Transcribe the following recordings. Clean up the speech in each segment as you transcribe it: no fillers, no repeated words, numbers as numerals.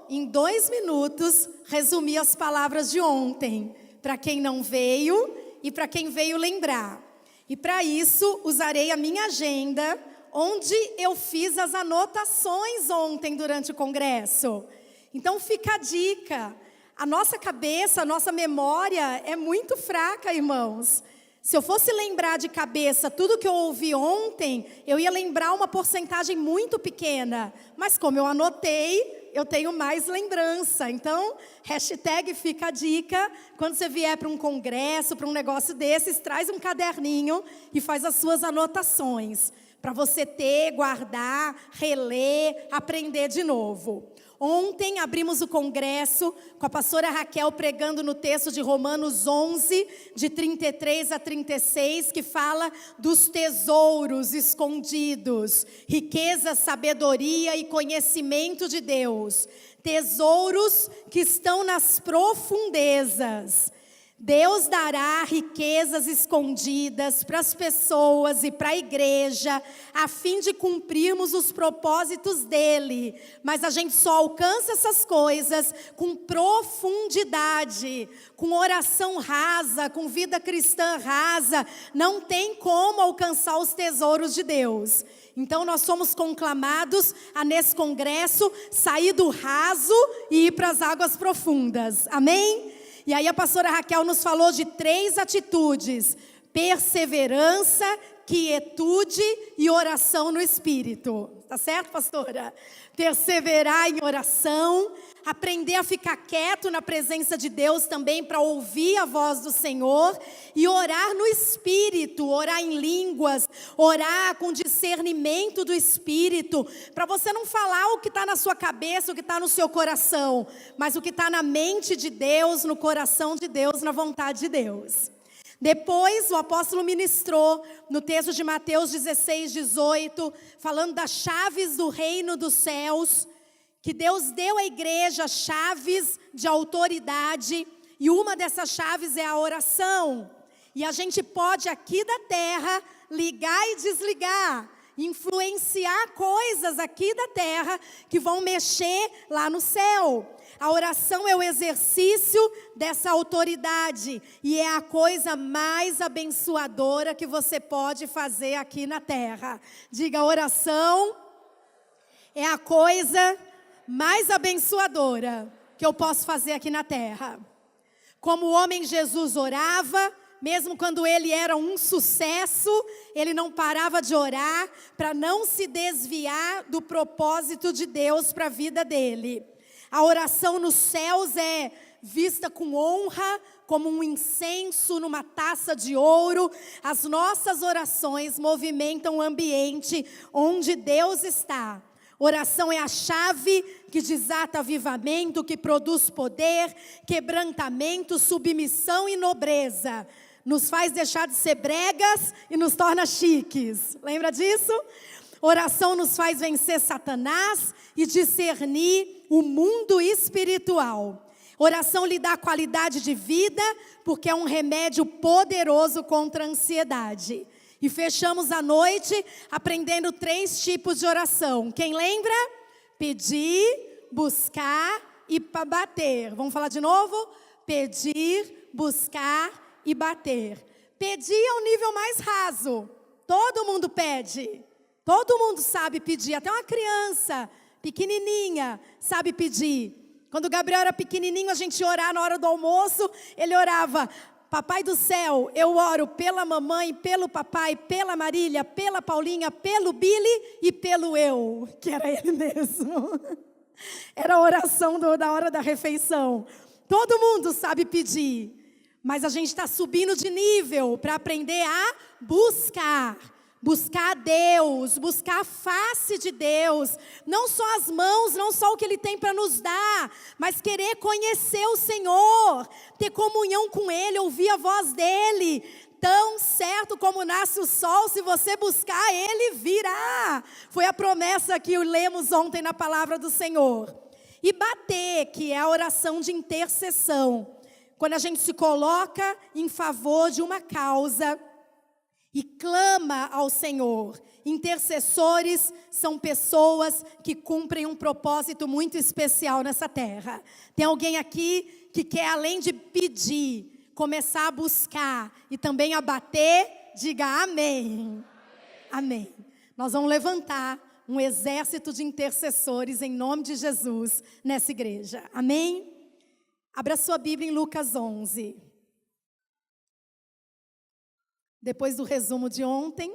em 2 minutos, resumir as palavras de ontem, para quem não veio e para quem veio lembrar. E para isso, usarei a minha agenda, onde eu fiz as anotações ontem durante o congresso. Então fica a dica. A nossa cabeça, a nossa memória é muito fraca, irmãos. Se eu fosse lembrar de cabeça tudo que eu ouvi ontem, eu ia lembrar uma porcentagem muito pequena. Mas como eu anotei, eu tenho mais lembrança. Então, hashtag fica a dica. Quando você vier para um congresso, para um negócio desses, traz um caderninho e faz as suas anotações. Para você ter, guardar, reler, aprender de novo. Ontem abrimos o congresso com a pastora Raquel pregando no texto de Romanos 11, de 33 a 36, que fala dos tesouros escondidos, riqueza, sabedoria e conhecimento de Deus. Tesouros que estão nas profundezas. Deus dará riquezas escondidas para as pessoas e para a igreja, a fim de cumprirmos os propósitos dele. Mas a gente só alcança essas coisas com profundidade, com oração rasa, com vida cristã rasa. Não tem como alcançar os tesouros de Deus. Então nós somos conclamados a, nesse congresso, sair do raso e ir para as águas profundas. Amém? E aí a pastora Raquel nos falou de 3 atitudes: perseverança, quietude e oração no Espírito. Tá certo, pastora? Perseverar em oração, aprender a ficar quieto na presença de Deus também para ouvir a voz do Senhor, e orar no Espírito, orar em línguas, orar com discernimento do Espírito, para você não falar o que está na sua cabeça, o que está no seu coração, mas o que está na mente de Deus, no coração de Deus, na vontade de Deus. Depois o apóstolo ministrou no texto de Mateus 16, 18, falando das chaves do reino dos céus, que Deus deu à igreja chaves de autoridade, e uma dessas chaves é a oração. E a gente pode aqui da terra ligar e desligar, influenciar coisas aqui da terra que vão mexer lá no céu. A oração é o exercício dessa autoridade e é a coisa mais abençoadora que você pode fazer aqui na terra. Diga, oração é a coisa mais abençoadora que eu posso fazer aqui na terra. Como o homem Jesus orava, mesmo quando ele era um sucesso, ele não parava de orar para não se desviar do propósito de Deus para a vida dele. A oração nos céus é vista com honra, como um incenso numa taça de ouro. As nossas orações movimentam o ambiente onde Deus está. Oração é a chave que desata avivamento, que produz poder, quebrantamento, submissão e nobreza. Nos faz deixar de ser bregas e nos torna chiques. Lembra disso? Oração nos faz vencer Satanás e discernir o mundo espiritual. Oração lhe dá qualidade de vida, porque é um remédio poderoso contra a ansiedade. E fechamos a noite aprendendo 3 tipos de oração. Quem lembra? Pedir, buscar e bater. Vamos falar de novo? Pedir, buscar e bater. Pedir é o nível mais raso. Todo mundo pede. Todo mundo sabe pedir. Até uma criança pequenininha sabe pedir. Quando o Gabriel era pequenininho, a gente ia orar na hora do almoço. Ele orava: Papai do céu, eu oro pela mamãe, pelo papai, pela Marília, pela Paulinha, pelo Billy e pelo eu, que era ele mesmo. Era a oração da hora da refeição. Todo mundo sabe pedir, mas a gente está subindo de nível para aprender a buscar. Buscar a Deus, buscar a face de Deus, não só as mãos, não só o que Ele tem para nos dar, mas querer conhecer o Senhor, ter comunhão com Ele, ouvir a voz dEle. Tão certo como nasce o sol, se você buscar, Ele virá. Foi a promessa que lemos ontem na palavra do Senhor. E bater, que é a oração de intercessão, quando a gente se coloca em favor de uma causa e clama ao Senhor. Intercessores são pessoas que cumprem um propósito muito especial nessa terra. Tem alguém aqui que quer, além de pedir, começar a buscar e também a bater? Diga amém. Amém. Nós vamos levantar um exército de intercessores em nome de Jesus nessa igreja. Amém? Abra sua Bíblia em Lucas 11. Depois do resumo de ontem,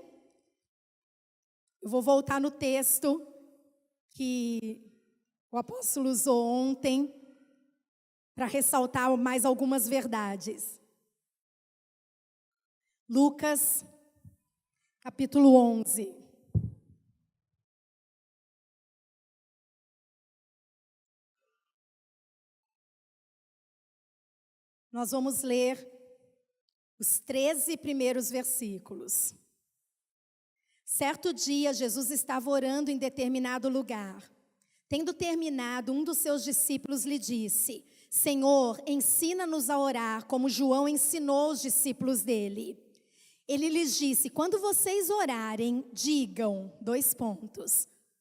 eu vou voltar no texto que o apóstolo usou ontem para ressaltar mais algumas verdades. Lucas, capítulo 11. Nós vamos ler os 13 primeiros versículos. Certo dia, Jesus estava orando em determinado lugar. Tendo terminado, um dos seus discípulos lhe disse: Senhor, ensina-nos a orar, como João ensinou os discípulos dele. Ele lhes disse: quando vocês orarem, digam, :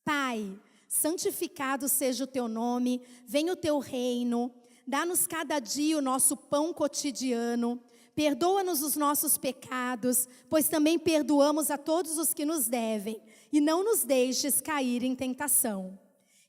Pai, santificado seja o teu nome, venha o teu reino, dá-nos cada dia o nosso pão cotidiano, perdoa-nos os nossos pecados, pois também perdoamos a todos os que nos devem, e não nos deixes cair em tentação.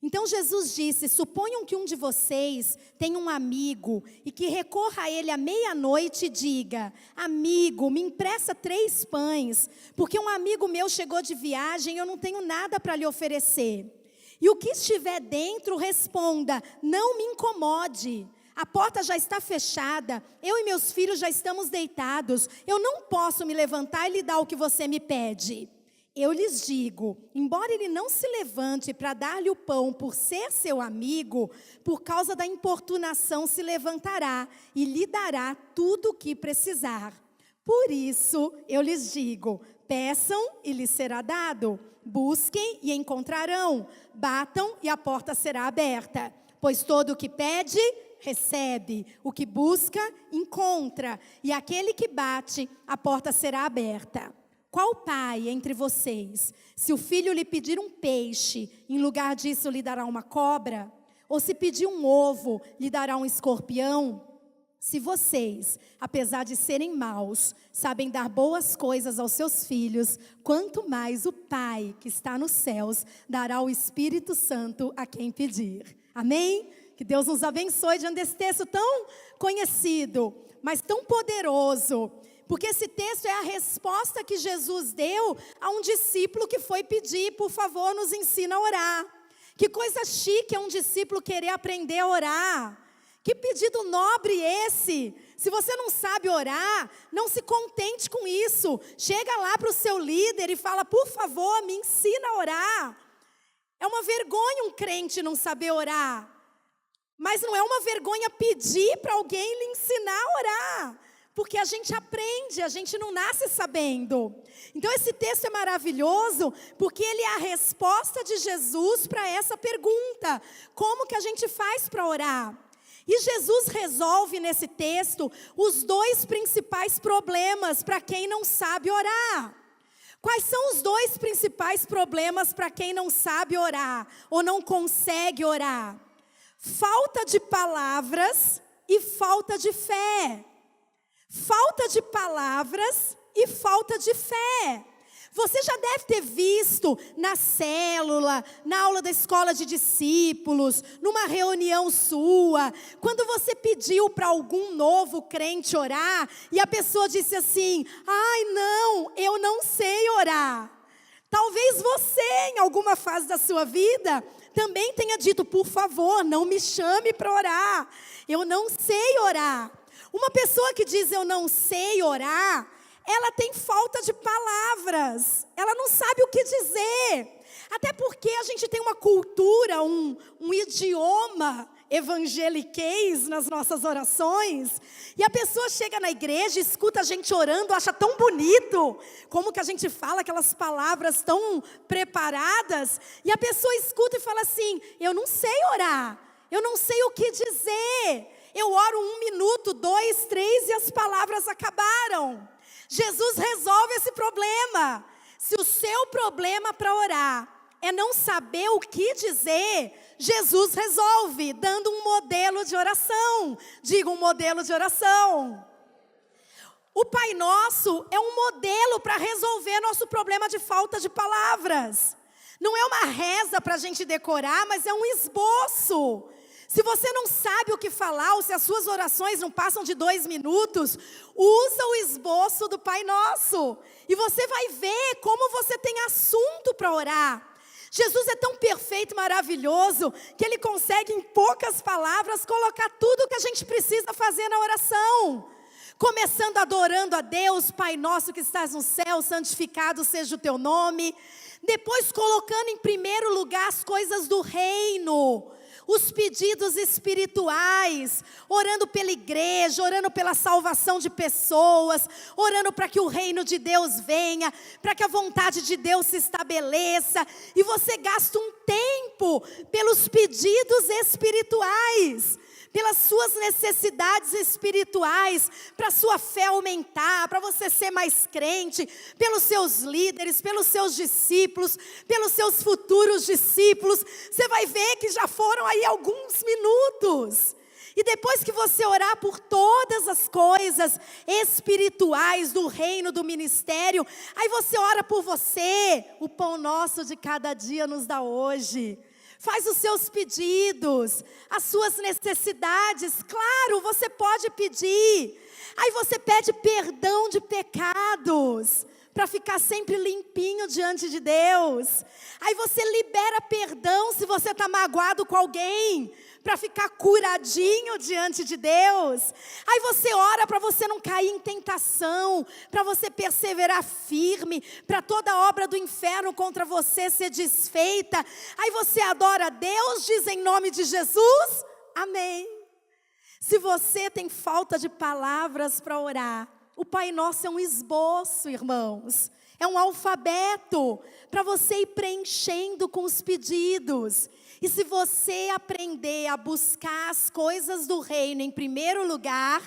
Então Jesus disse: suponham que um de vocês tenha um amigo e que recorra a ele à meia-noite e diga: amigo, me empresta 3 pães, porque um amigo meu chegou de viagem e eu não tenho nada para lhe oferecer. E o que estiver dentro responda: não me incomode. A porta já está fechada, eu e meus filhos já estamos deitados, eu não posso me levantar e lhe dar o que você me pede. Eu lhes digo, embora ele não se levante para dar-lhe o pão por ser seu amigo, por causa da importunação se levantará e lhe dará tudo o que precisar. Por isso eu lhes digo, peçam e lhes será dado, busquem e encontrarão, batam e a porta será aberta. Pois todo o que pede, recebe, o que busca, encontra, e aquele que bate, a porta será aberta. Qual pai entre vocês, se o filho lhe pedir um peixe, em lugar disso lhe dará uma cobra? Ou se pedir um ovo, lhe dará um escorpião? Se vocês, apesar de serem maus, sabem dar boas coisas aos seus filhos, quanto mais o Pai que está nos céus dará o Espírito Santo a quem pedir. Amém? Que Deus nos abençoe diante desse texto tão conhecido, mas tão poderoso. Porque esse texto é a resposta que Jesus deu a um discípulo que foi pedir: por favor, nos ensina a orar. Que coisa chique é um discípulo querer aprender a orar. Que pedido nobre esse. Se você não sabe orar, não se contente com isso. Chega lá para o seu líder e fala: por favor, me ensina a orar. É uma vergonha um crente não saber orar. Mas não é uma vergonha pedir para alguém lhe ensinar a orar. Porque a gente aprende, a gente não nasce sabendo. Então esse texto é maravilhoso, porque ele é a resposta de Jesus para essa pergunta. Como que a gente faz para orar? E Jesus resolve nesse texto os 2 principais problemas para quem não sabe orar. Quais são os 2 principais problemas para quem não sabe orar ou não consegue orar? Falta de palavras e falta de fé. Falta de palavras e falta de fé. Você já deve ter visto na célula, na aula da escola de discípulos, numa reunião sua, quando você pediu para algum novo crente orar, e a pessoa disse assim: ai não, eu não sei orar. Talvez você, em alguma fase da sua vida, também tenha dito: por favor, não me chame para orar, eu não sei orar. Uma pessoa que diz eu não sei orar, ela tem falta de palavras, ela não sabe o que dizer. Até porque a gente tem uma cultura, um idioma evangeliquez nas nossas orações, e a pessoa chega na igreja, escuta a gente orando, acha tão bonito, como que a gente fala aquelas palavras tão preparadas, e a pessoa escuta e fala assim: eu não sei orar, eu não sei o que dizer, eu oro 1 minuto, 2, 3 e as palavras acabaram. Jesus resolve esse problema. Se o seu problema para orar é não saber o que dizer, Jesus resolve, dando um modelo de oração. Diga, um modelo de oração. O Pai Nosso é um modelo para resolver nosso problema de falta de palavras. Não é uma reza para a gente decorar, mas é um esboço. Se você não sabe o que falar, ou se as suas orações não passam de 2 minutos, usa o esboço do Pai Nosso. E você vai ver como você tem assunto para orar. Jesus é tão perfeito e maravilhoso que Ele consegue em poucas palavras colocar tudo o que a gente precisa fazer na oração. Começando adorando a Deus, Pai Nosso que estás no céu, santificado seja o teu nome. Depois colocando em primeiro lugar as coisas do reino, os pedidos espirituais, orando pela igreja, orando pela salvação de pessoas, orando para que o reino de Deus venha, para que a vontade de Deus se estabeleça. E você gasta um tempo pelos pedidos espirituais, pelas suas necessidades espirituais, para a sua fé aumentar, para você ser mais crente, pelos seus líderes, pelos seus discípulos, pelos seus futuros discípulos. Você vai ver que já foram aí alguns minutos. E depois que você orar por todas as coisas espirituais do reino, do ministério, aí você ora por você. O pão nosso de cada dia nos dá hoje. Faz os seus pedidos, as suas necessidades. Claro, você pode pedir. Aí você pede perdão de pecados, para ficar sempre limpinho diante de Deus. Aí você libera perdão se você está magoado com alguém, para ficar curadinho diante de Deus. Aí você ora para você não cair em tentação, para você perseverar firme, para toda a obra do inferno contra você ser desfeita. Aí você adora a Deus, diz em nome de Jesus, amém. Se você tem falta de palavras para orar, o Pai Nosso é um esboço, irmãos. É um alfabeto para você ir preenchendo com os pedidos. E se você aprender a buscar as coisas do reino em primeiro lugar,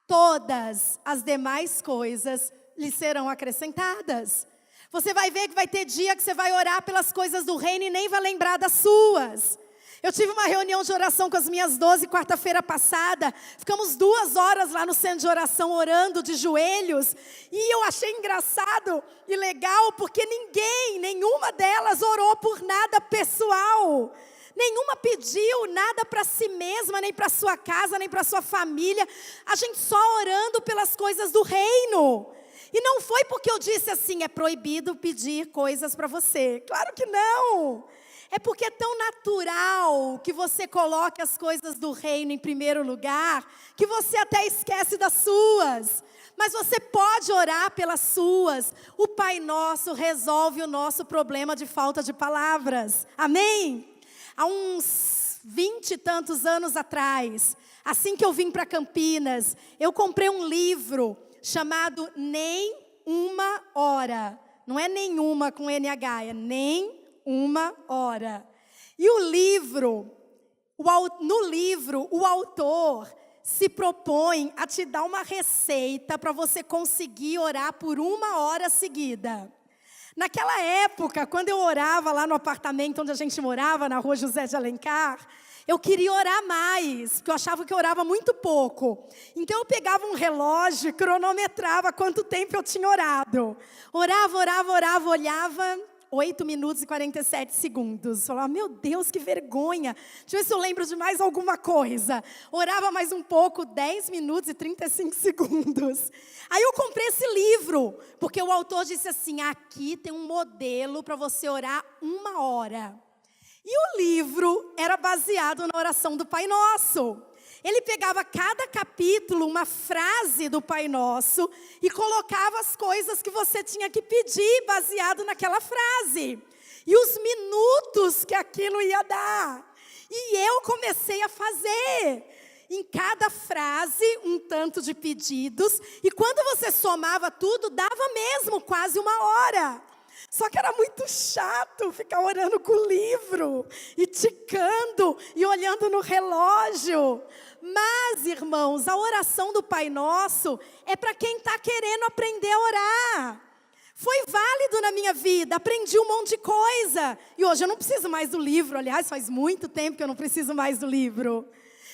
todas as demais coisas lhe serão acrescentadas. Você vai ver que vai ter dia que você vai orar pelas coisas do reino e nem vai lembrar das suas. Eu tive uma reunião de oração com as minhas 12, quarta-feira passada. Ficamos 2 horas lá no centro de oração orando de joelhos. E eu achei engraçado e legal, porque nenhuma delas orou por nada pessoal. Nenhuma pediu nada para si mesma, nem para sua casa, nem para sua família. A gente só orando pelas coisas do reino. E não foi porque eu disse assim, é proibido pedir coisas para você. Claro que não. É porque é tão natural que você coloque as coisas do reino em primeiro lugar, que você até esquece das suas. Mas você pode orar pelas suas. O Pai Nosso resolve o nosso problema de falta de palavras. Amém? Há uns 20 e tantos anos atrás, assim que eu vim para Campinas, eu comprei um livro chamado Nem Uma Hora. Não é nenhuma com NH, é Nem Uma Hora. E no livro, o autor se propõe a te dar uma receita para você conseguir orar por 1 hora seguida. Naquela época, quando eu orava lá no apartamento onde a gente morava, na rua José de Alencar, eu queria orar mais, porque eu achava que eu orava muito pouco. Então eu pegava um relógio e cronometrava quanto tempo eu tinha orado. Orava, olhava, 8 minutos e 47 segundos. Falava, meu Deus, que vergonha. Deixa eu ver se eu lembro de mais alguma coisa. Orava mais um pouco, 10 minutos e 35 segundos. Aí eu comprei esse livro, porque o autor disse assim, aqui tem um modelo para você orar 1 hora. E o livro era baseado na oração do Pai Nosso. Ele pegava cada capítulo, uma frase do Pai Nosso, e colocava as coisas que você tinha que pedir baseado naquela frase. E os minutos que aquilo ia dar. E eu comecei a fazer. Em cada frase, um tanto de pedidos. E quando você somava tudo, dava mesmo quase 1 hora. Só que era muito chato ficar orando com o livro, e ticando, e olhando no relógio. Mas, irmãos, a oração do Pai Nosso é para quem está querendo aprender a orar. Foi válido na minha vida, aprendi um monte de coisa. E hoje eu não preciso mais do livro, aliás, faz muito tempo que eu não preciso mais do livro.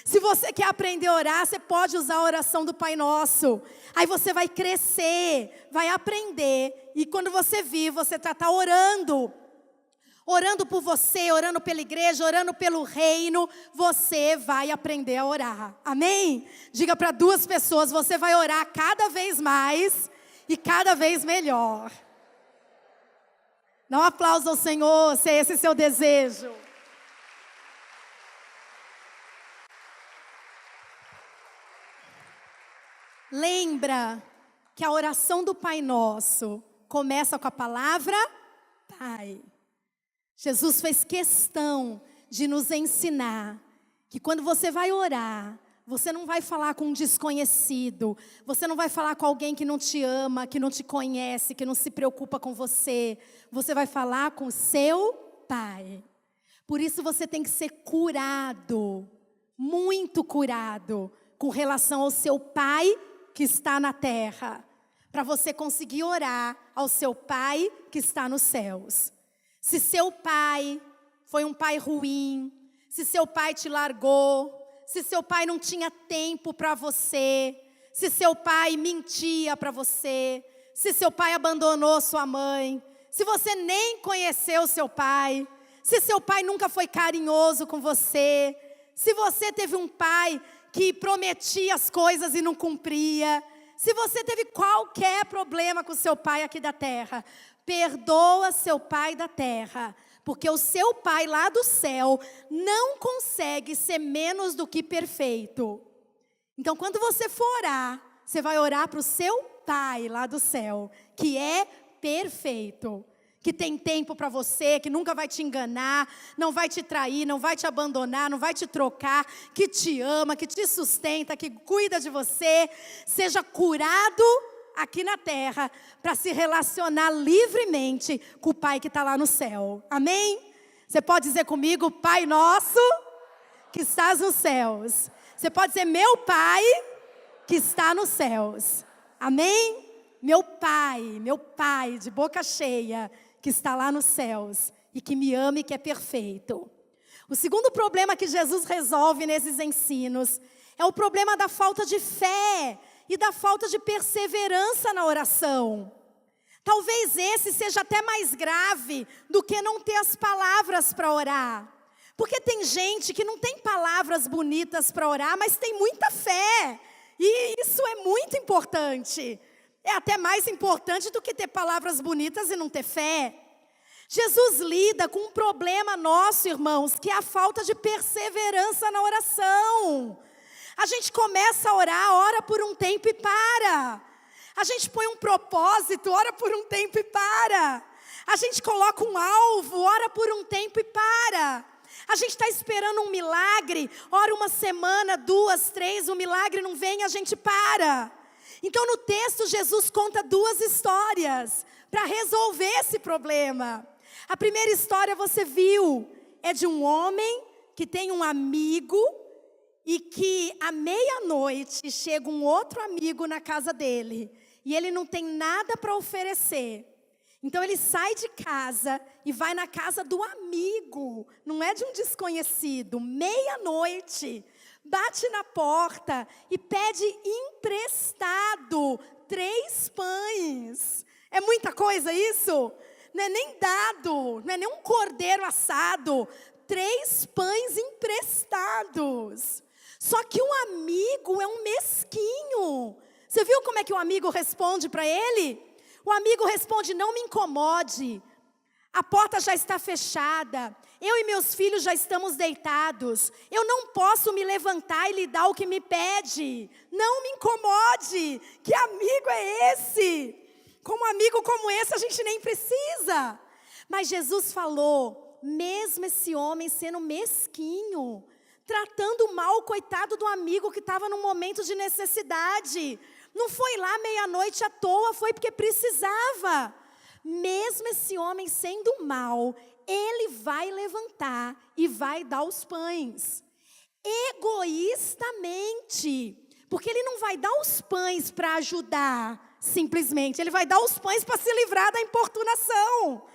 Se você quer aprender a orar, você pode usar a oração do Pai Nosso. Aí você vai crescer, vai aprender. E quando você vir, você está orando. Orando por você, orando pela igreja, orando pelo reino. Você vai aprender a orar. Amém? Diga para 2 pessoas, você vai orar cada vez mais e cada vez melhor. Dá um aplauso ao Senhor, se esse é seu desejo. Lembra que a oração do Pai Nosso começa com a palavra Pai. Jesus fez questão de nos ensinar que quando você vai orar, você não vai falar com um desconhecido, você não vai falar com alguém que não te ama, que não te conhece, que não se preocupa com você. Você vai falar com o seu Pai. Por isso você tem que ser curado, muito curado, com relação ao seu Pai que está na terra, para você conseguir orar ao seu Pai que está nos céus. Se seu pai foi um pai ruim, se seu pai te largou, se seu pai não tinha tempo para você, se seu pai mentia para você, se seu pai abandonou sua mãe, se você nem conheceu seu pai, se seu pai nunca foi carinhoso com você, se você teve um pai que prometia as coisas e não cumpria, se você teve qualquer problema com seu pai aqui da terra, perdoa seu pai da terra, porque o seu pai lá do céu não consegue ser menos do que perfeito. Então, quando você for orar, você vai orar para o seu pai lá do céu, que é perfeito, que tem tempo para você, que nunca vai te enganar, não vai te trair, não vai te abandonar, não vai te trocar, que te ama, que te sustenta, que cuida de você. Seja curado aqui na terra, para se relacionar livremente com o Pai que está lá no céu. Amém? Você pode dizer comigo, Pai Nosso, que estás nos céus. Você pode dizer, meu Pai, que está nos céus. Amém? Meu Pai, de boca cheia, que está lá nos céus, e que me ama e que é perfeito. O segundo problema que Jesus resolve nesses ensinos, é o problema da falta de fé, e da falta de perseverança na oração. Talvez esse seja até mais grave do que não ter as palavras para orar. Porque tem gente que não tem palavras bonitas para orar, mas tem muita fé. E isso é muito importante. É até mais importante do que ter palavras bonitas e não ter fé. Jesus lida com um problema nosso, irmãos, que é a falta de perseverança na oração. A gente começa a orar, ora por um tempo e para. A gente põe um propósito, ora por um tempo e para. A gente coloca um alvo, ora por um tempo e para. A gente está esperando um milagre, ora uma semana, 2, 3, o milagre não vem, a gente para. Então no texto Jesus conta 2 histórias para resolver esse problema. A primeira história você viu, é de um homem que tem um amigo, e que à meia-noite chega um outro amigo na casa dele, e ele não tem nada para oferecer. Então ele sai de casa e vai na casa do amigo, não é de um desconhecido, meia-noite, bate na porta e pede emprestado 3 pães. É muita coisa isso? Não é nem dado, não é nem um cordeiro assado, 3 pães emprestados. Só que um amigo é um mesquinho. Você viu como é que o amigo responde para ele? O amigo responde, não me incomode. A porta já está fechada. Eu e meus filhos já estamos deitados. Eu não posso me levantar e lhe dar o que me pede. Não me incomode. Que amigo é esse? Com um amigo como esse a gente nem precisa. Mas Jesus falou, mesmo esse homem sendo mesquinho, tratando mal o coitado do amigo que estava num momento de necessidade. Não foi lá meia-noite à toa, foi porque precisava. mesmo esse homem sendo mau, ele vai levantar e vai dar os pães. Egoístamente, porque ele não vai dar os pães para ajudar, simplesmente. Ele vai dar os pães para se livrar da importunação.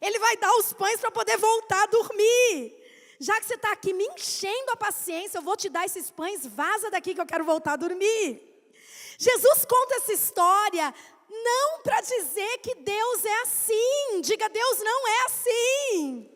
Ele vai dar os pães para poder voltar a dormir. Já que você está aqui me enchendo a paciência, eu vou te dar esses pães, vaza daqui que eu quero voltar a dormir. Jesus conta essa história não para dizer que Deus é assim. Diga, Deus não é assim.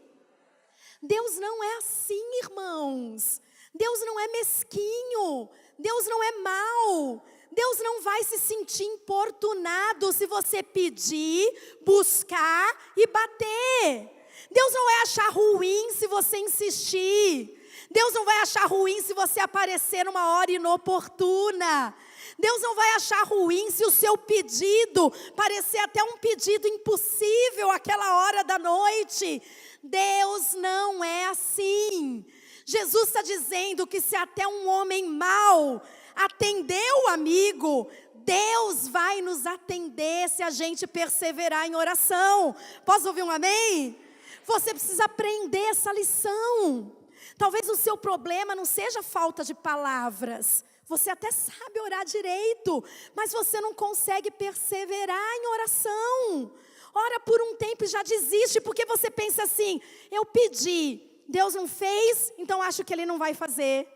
Deus não é assim, irmãos. Deus não é mesquinho. Deus não é mau. Deus não vai se sentir importunado se você pedir, buscar e bater. Deus não vai achar ruim se você insistir. Deus não vai achar ruim se você aparecer numa hora inoportuna. Deus não vai achar ruim se o seu pedido parecer até um pedido impossível àquela hora da noite. Deus não é assim. Jesus está dizendo que se até um homem mau atendeu o amigo, Deus vai nos atender se a gente perseverar em oração. Posso ouvir um amém? Você precisa aprender essa lição. Talvez o seu problema não seja falta de palavras. Você até sabe orar direito, mas você não consegue perseverar em oração. Ora por um tempo e já desiste, porque você pensa assim: eu pedi, Deus não fez, então acho que Ele não vai fazer.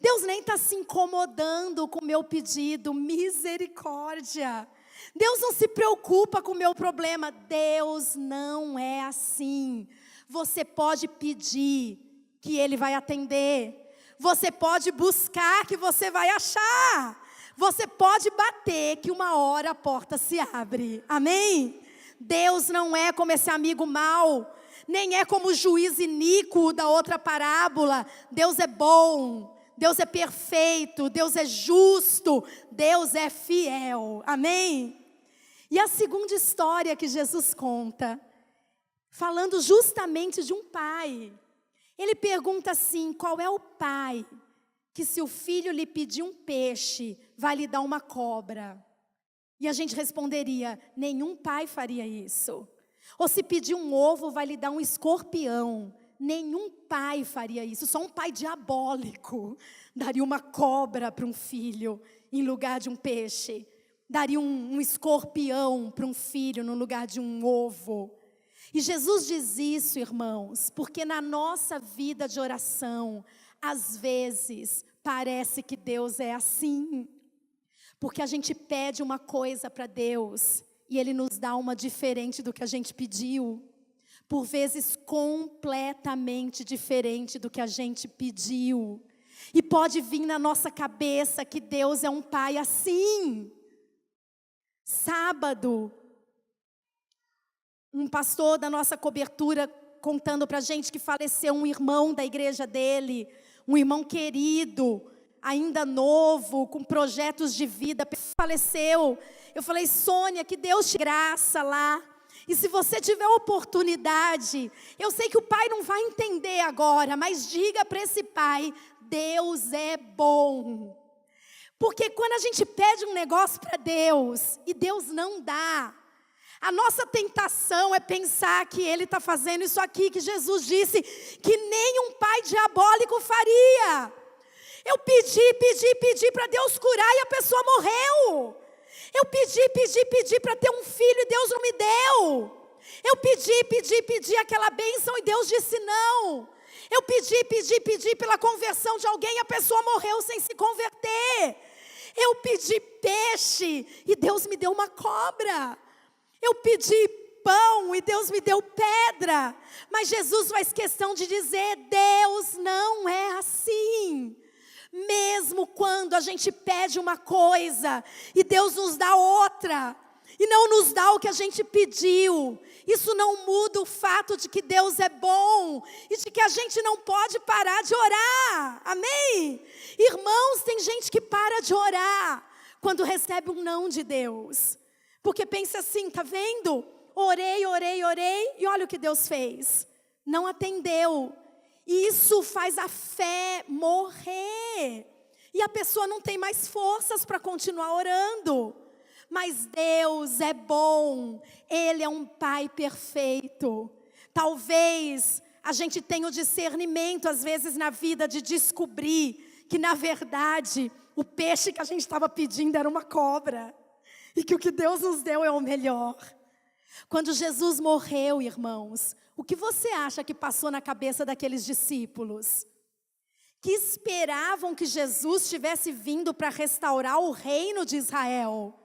Deus nem está se incomodando com o meu pedido, misericórdia. Deus não se preocupa com o meu problema. Deus não é assim. Você pode pedir que Ele vai atender. Você pode buscar que você vai achar. Você pode bater que uma hora a porta se abre. Amém? Deus não é como esse amigo mau. Nem é como o juiz iníquo da outra parábola. Deus é bom. Deus é perfeito. Deus é justo. Deus é fiel. Amém? E a segunda história que Jesus conta, falando justamente de um pai. Ele pergunta assim: qual é o pai que se o filho lhe pedir um peixe, vai lhe dar uma cobra? E a gente responderia: nenhum pai faria isso. Ou se pedir um ovo, vai lhe dar um escorpião. Nenhum pai faria isso. Só um pai diabólico daria uma cobra para um filho em lugar de um peixe. Daria um escorpião para um filho no lugar de um ovo. E Jesus diz isso, irmãos, porque na nossa vida de oração, às vezes, parece que Deus é assim. Porque a gente pede uma coisa para Deus e Ele nos dá uma diferente do que a gente pediu. Por vezes, completamente diferente do que a gente pediu. E pode vir na nossa cabeça que Deus é um pai assim. Sábado, um pastor da nossa cobertura contando para a gente que faleceu um irmão da igreja dele, um irmão querido, ainda novo, com projetos de vida, faleceu. Eu falei: Sônia, que Deus te graça lá. E se você tiver oportunidade, eu sei que o pai não vai entender agora, mas diga para esse pai: Deus é bom. Porque quando a gente pede um negócio para Deus e Deus não dá, a nossa tentação é pensar que Ele está fazendo isso aqui que Jesus disse que nenhum pai diabólico faria. Eu pedi para Deus curar e a pessoa morreu. Eu pedi para ter um filho e Deus não me deu. Eu pedi aquela bênção e Deus disse não. Eu pedi pela conversão de alguém e a pessoa morreu sem se converter. Eu pedi peixe e Deus me deu uma cobra. Eu pedi pão e Deus me deu pedra. Mas Jesus faz questão de dizer: Deus não é assim. Mesmo quando a gente pede uma coisa e Deus nos dá outra, e não nos dá o que a gente pediu, isso não muda o fato de que Deus é bom e de que a gente não pode parar de orar. Amém? Irmãos, tem gente que para de orar quando recebe um não de Deus. Porque pensa assim: tá vendo? Orei e olha o que Deus fez. Não atendeu. E isso faz a fé morrer. E a pessoa não tem mais forças para continuar orando. Mas Deus é bom, Ele é um Pai perfeito. Talvez a gente tenha o discernimento, às vezes na vida, de descobrir que na verdade o peixe que a gente estava pedindo era uma cobra. E que o que Deus nos deu é o melhor. Quando Jesus morreu, irmãos, o que você acha que passou na cabeça daqueles discípulos? Que esperavam que Jesus tivesse vindo para restaurar o reino de Israel.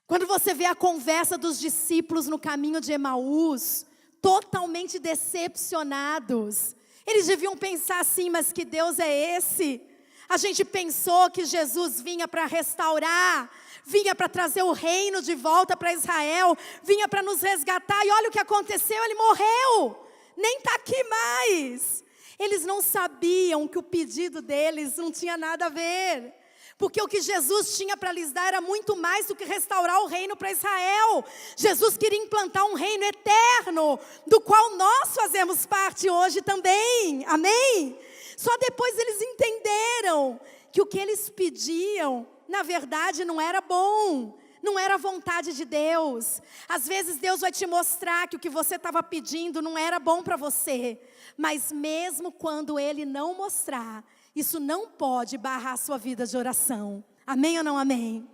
Quando você vê a conversa dos discípulos no caminho de Emaús, totalmente decepcionados. Eles deviam pensar assim, mas que Deus é esse? A gente pensou que Jesus vinha para restaurar, vinha para trazer o reino de volta para Israel, vinha para nos resgatar, e olha o que aconteceu, ele morreu, nem está aqui mais. Eles não sabiam que o pedido deles não tinha nada a ver, porque o que Jesus tinha para lhes dar era muito mais do que restaurar o reino para Israel. Jesus queria implantar um reino eterno, do qual nós fazemos parte hoje também, amém? Só depois eles entenderam que o que eles pediam, na verdade, não era bom, não era a vontade de Deus. Às vezes Deus vai te mostrar que o que você estava pedindo não era bom para você, mas mesmo quando Ele não mostrar, isso não pode barrar a sua vida de oração. Amém ou não amém?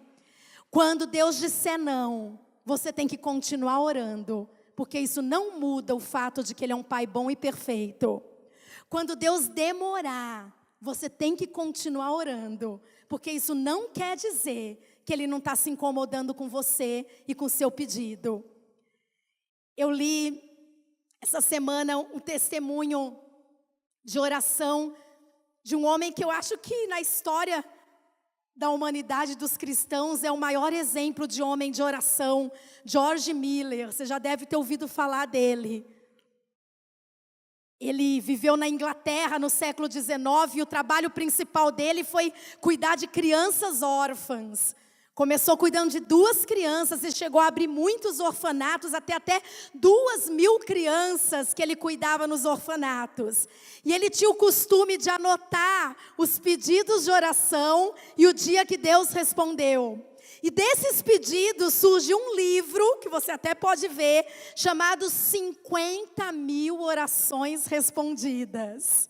Quando Deus disser não, você tem que continuar orando, porque isso não muda o fato de que Ele é um Pai bom e perfeito. Quando Deus demorar, você tem que continuar orando, porque isso não quer dizer que Ele não está se incomodando com você e com o seu pedido. Eu li essa semana um testemunho de oração de um homem que eu acho que na história da humanidade dos cristãos é o maior exemplo de homem de oração, George Miller. Você já deve ter ouvido falar dele. Ele viveu na Inglaterra no século XIX e o trabalho principal dele foi cuidar de crianças órfãs. Começou cuidando de 2 crianças e chegou a abrir muitos orfanatos, até 2.000 crianças que ele cuidava nos orfanatos. E ele tinha o costume de anotar os pedidos de oração e o dia que Deus respondeu. E desses pedidos surge um livro, que você até pode ver, chamado 50.000 orações respondidas.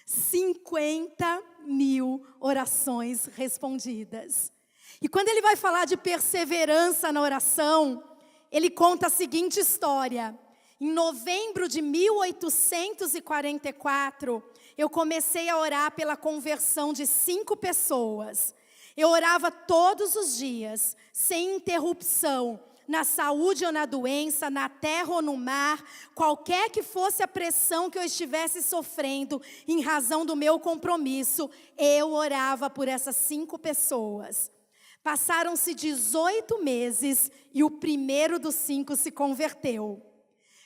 50.000 orações respondidas. E quando ele vai falar de perseverança na oração, ele conta a seguinte história. Em novembro de 1844, eu comecei a orar pela conversão de 5 pessoas. Eu orava todos os dias, sem interrupção, na saúde ou na doença, na terra ou no mar, qualquer que fosse a pressão que eu estivesse sofrendo, em razão do meu compromisso, eu orava por essas 5 pessoas. Passaram-se 18 meses e o primeiro dos 5 se converteu.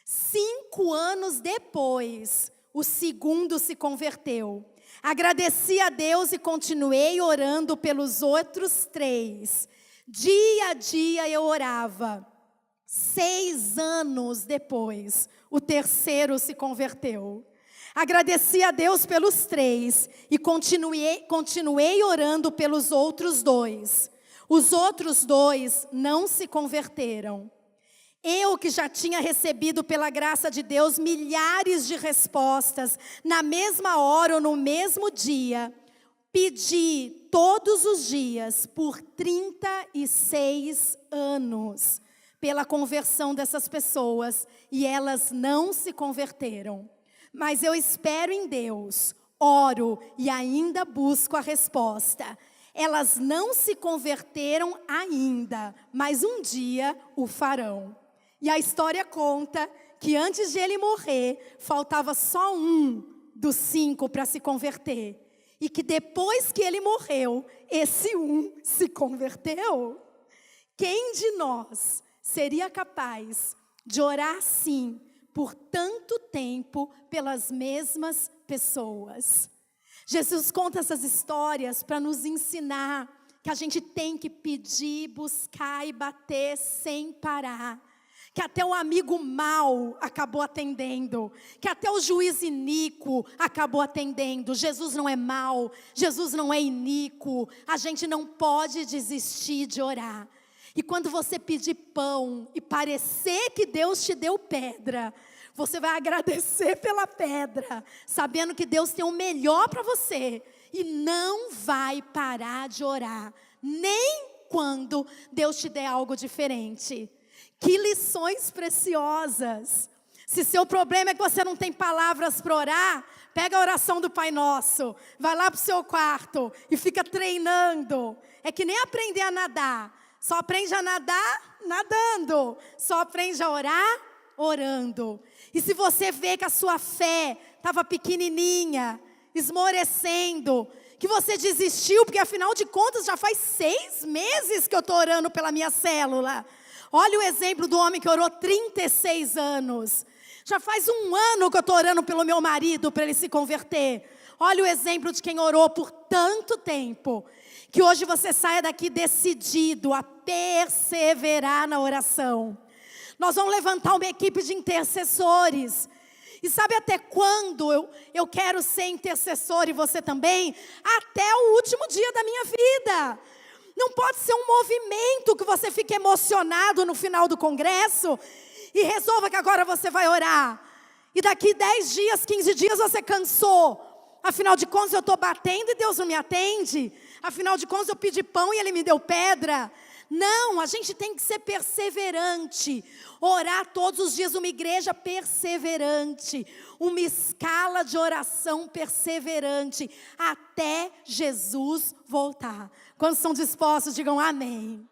5 anos depois, o segundo se converteu. Agradeci a Deus e continuei orando pelos outros 3. Dia a dia eu orava. 6 anos depois, o terceiro se converteu. Agradeci a Deus pelos 3 e continuei orando pelos outros 2. Os outros 2 não se converteram. Eu, que já tinha recebido pela graça de Deus milhares de respostas, na mesma hora ou no mesmo dia, pedi todos os dias por 36 anos pela conversão dessas pessoas e elas não se converteram. Mas eu espero em Deus, oro e ainda busco a resposta. Elas não se converteram ainda, mas um dia o farão. E a história conta que antes de ele morrer, faltava só um dos 5 para se converter. E que depois que ele morreu, esse um se converteu. Quem de nós seria capaz de orar assim por tanto tempo pelas mesmas pessoas? Jesus conta essas histórias para nos ensinar que a gente tem que pedir, buscar e bater sem parar. Que até o amigo mau acabou atendendo, que até o juiz iníquo acabou atendendo. Jesus não é mau, Jesus não é iníquo, a gente não pode desistir de orar. E quando você pedir pão e parecer que Deus te deu pedra, você vai agradecer pela pedra, sabendo que Deus tem o melhor para você. E não vai parar de orar, nem quando Deus te der algo diferente. Que lições preciosas. Se seu problema é que você não tem palavras para orar, pega a oração do Pai Nosso, vai lá para o seu quarto e fica treinando. É que nem aprender a nadar. Só aprende a nadar nadando. Só aprende a orar orando. E se você vê que a sua fé estava pequenininha, esmorecendo, que você desistiu, porque afinal de contas já faz 6 meses que eu estou orando pela minha célula. Olha o exemplo do homem que orou 36 anos. Já faz 1 ano que eu estou orando pelo meu marido para ele se converter. Olha o exemplo de quem orou por tanto tempo. Que hoje você saia daqui decidido a perseverar na oração. Nós vamos levantar uma equipe de intercessores. E sabe até quando eu quero ser intercessor e você também? Até o último dia da minha vida. Não pode ser um movimento que você fique emocionado no final do congresso e resolva que agora você vai orar. E daqui 10 dias, 15 dias você cansou. Afinal de contas eu estou batendo e Deus não me atende. Afinal de contas eu pedi pão e Ele me deu pedra. Não, a gente tem que ser perseverante, orar todos os dias, uma igreja perseverante, uma escala de oração perseverante, até Jesus voltar. Quando estão dispostos, digam amém.